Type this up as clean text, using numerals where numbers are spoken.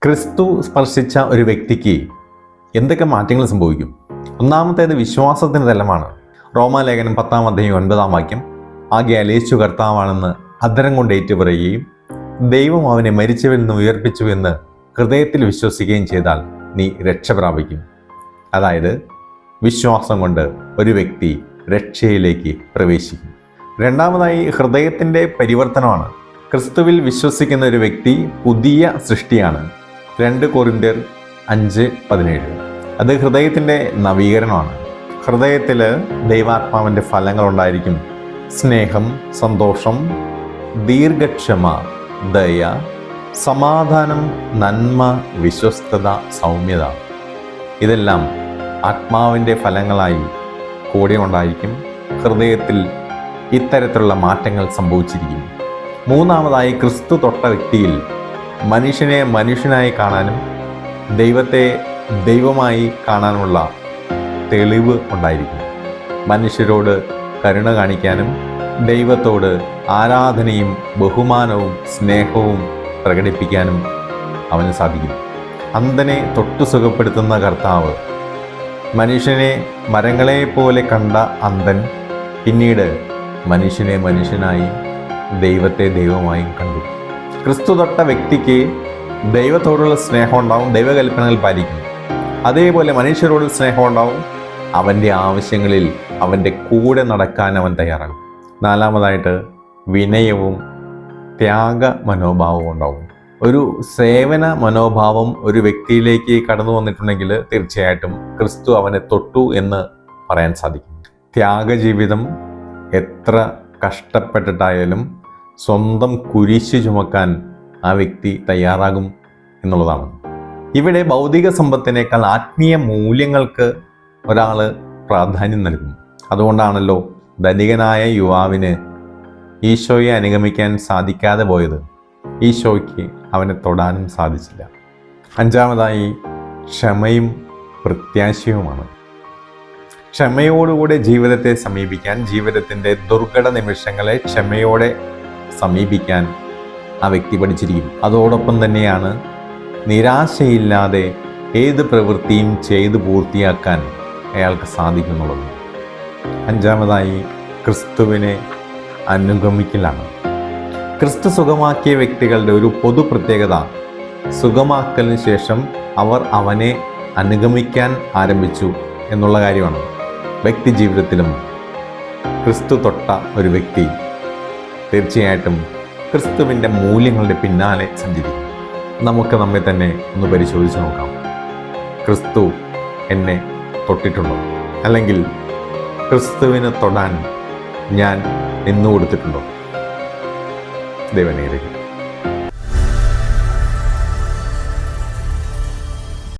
ക്രിസ്തു സ്പർശിച്ച ഒരു വ്യക്തിക്ക് എന്തൊക്കെ മാറ്റങ്ങൾ സംഭവിക്കും? ഒന്നാമത്തേത് വിശ്വാസത്തിൻ്റെ തലമാണ്. റോമാലേഖനം 10-ാം അധ്യായം 9-ാം വാക്യം, ആകയാൽ യേശു കർത്താവാണെന്ന് അധരം കൊണ്ട് ഏറ്റുപറയുകയും ദൈവം അവനെ മരിച്ചവരിൽ നിന്ന് ഉയർപ്പിച്ചു എന്ന് ഹൃദയത്തിൽ വിശ്വസിക്കുകയും ചെയ്താൽ നീ രക്ഷ പ്രാപിക്കും. അതായത് വിശ്വാസം കൊണ്ട് ഒരു വ്യക്തി രക്ഷയിലേക്ക് പ്രവേശിക്കും. രണ്ടാമതായി ഹൃദയത്തിൻ്റെ പരിവർത്തനമാണ്. ക്രിസ്തുവിൽ വിശ്വസിക്കുന്ന ഒരു വ്യക്തി പുതിയ സൃഷ്ടിയാണ്. 2 കൊരിന്ത്യർ 5:17. അത് ഹൃദയത്തിൻ്റെ നവീകരണമാണ്. ഹൃദയത്തിൽ ദൈവാത്മാവിൻ്റെ ഫലങ്ങളുണ്ടായിരിക്കും. സ്നേഹം, സന്തോഷം, ദീർഘക്ഷമ, ദയ, സമാധാനം, നന്മ, വിശ്വസ്തത, സൗമ്യത. ഇതെല്ലാം ആത്മാവിൻ്റെ ഫലങ്ങളായി കൂടെ ഉണ്ടായിരിക്കും. ഹൃദയത്തിൽ ഇത്തരത്തിലുള്ള മാറ്റങ്ങൾ സംഭവിച്ചിരിക്കും. മൂന്നാമതായി ക്രിസ്തു തൊട്ട വ്യക്തിയിൽ മനുഷ്യനെ മനുഷ്യനായി കാണാനും ദൈവത്തെ ദൈവമായി കാണാനുമുള്ള തെളിവ് ഉണ്ടായിരിക്കും. മനുഷ്യരോട് കരുണ കാണിക്കാനും ദൈവത്തോട് ആരാധനയും ബഹുമാനവും സ്നേഹവും പ്രകടിപ്പിക്കാനും അവന് സാധിക്കും. അന്ധനെ തൊട്ടു സുഖപ്പെടുത്തുന്ന കർത്താവ് മനുഷ്യനെ മരങ്ങളെപ്പോലെ കണ്ട അന്ധൻ പിന്നീട് മനുഷ്യനെ മനുഷ്യനായി ദൈവത്തെ ദൈവമായും കണ്ടു. ക്രിസ്തു തൊട്ട വ്യക്തിക്ക് ദൈവത്തോടുള്ള സ്നേഹം ഉണ്ടാവും, ദൈവകൽപ്പനകൾ പാലിക്കും. അതേപോലെ മനുഷ്യരോടുള്ള സ്നേഹം ഉണ്ടാവും, അവൻ്റെ ആവശ്യങ്ങളിൽ അവൻ്റെ കൂടെ നടക്കാൻ അവൻ തയ്യാറാകും. നാലാമതായിട്ട് വിനയവും ത്യാഗ മനോഭാവവും ഉണ്ടാവും. ഒരു സേവന മനോഭാവം ഒരു വ്യക്തിയിലേക്ക് കടന്നു വന്നിട്ടുണ്ടെങ്കിൽ തീർച്ചയായിട്ടും ക്രിസ്തു അവനെ തൊട്ടു എന്ന് പറയാൻ സാധിക്കും. ത്യാഗജീവിതം എത്ര കഷ്ടപ്പെട്ടിട്ടായാലും സ്വന്തം കുരിശ് ചുമക്കാൻ ആ വ്യക്തി തയ്യാറാകും എന്നുള്ളതാണ്. ഇവിടെ ഭൗതിക സമ്പത്തിനേക്കാൾ ആത്മീയ മൂല്യങ്ങൾക്ക് ഒരാൾ പ്രാധാന്യം നൽകും. അതുകൊണ്ടാണല്ലോ ധനികനായ യുവാവിന് ഈശോയെ അനുഗമിക്കാൻ സാധിക്കാതെ പോയത്. ഈശോയ്ക്ക് അവനെ തൊടാനും സാധിച്ചില്ല. അഞ്ചാമതായി ക്ഷമയും പ്രത്യാശയുമാണ്. ക്ഷമയോടുകൂടെ ജീവിതത്തെ സമീപിക്കാൻ, ജീവിതത്തിൻ്റെ ദുർഘട നിമിഷങ്ങളെ ക്ഷമയോടെ സമീപിക്കാൻ ആ വ്യക്തി പഠിച്ചിരിക്കും. അതോടൊപ്പം തന്നെയാണ് നിരാശയില്ലാതെ ഏത് പ്രവൃത്തിയും ചെയ്ത് പൂർത്തിയാക്കാൻ അയാൾക്ക് സാധിക്കുന്നുള്ളത്. അഞ്ചാമതായി ക്രിസ്തുവിനെ അനുഗമിക്കലാണ്. ക്രിസ്തു സുഖമാക്കിയ വ്യക്തികളുടെ ഒരു പൊതു പ്രത്യേകത സുഖമാക്കലിന് ശേഷം അവർ അവനെ അനുഗമിക്കാൻ ആരംഭിച്ചു എന്നുള്ള കാര്യമാണ്. വ്യക്തി ജീവിതത്തിലും ക്രിസ്തു തൊട്ട ഒരു വ്യക്തി തീർച്ചയായിട്ടും ക്രിസ്തുവിൻ്റെ മൂല്യങ്ങളുടെ പിന്നാലെ സഞ്ചരിക്കും. നമുക്ക് നമ്മെ തന്നെ ഒന്ന് പരിശോധിച്ച് നോക്കാം. ക്രിസ്തു എന്നെ തൊട്ടിട്ടുണ്ടോ? അല്ലെങ്കിൽ ക്രിസ്തുവിന് തൊടാൻ ഞാൻ നിന്നു കൊടുത്തിട്ടുണ്ടോ? ദൈവം അനുഗ്രഹിക്കട്ടെ.